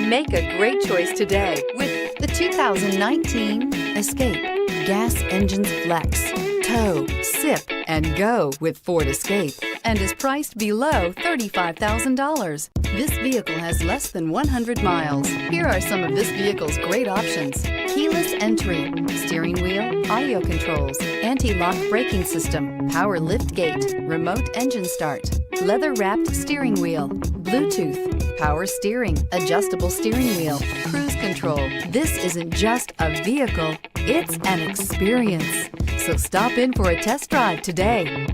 Make a great choice today with the 2019 Escape. Gas engines flex, tow, sip, and go with Ford Escape, and is priced below $35,000. This vehicle has less than 100 miles. Here are some of this vehicle's great options: keyless entry, steering wheel audio controls, anti-lock braking system, power lift gate, remote engine start, leather-wrapped steering wheel, Bluetooth, power steering, adjustable steering wheel, cruise control. This isn't just a vehicle, it's an experience. So stop in for a test drive today.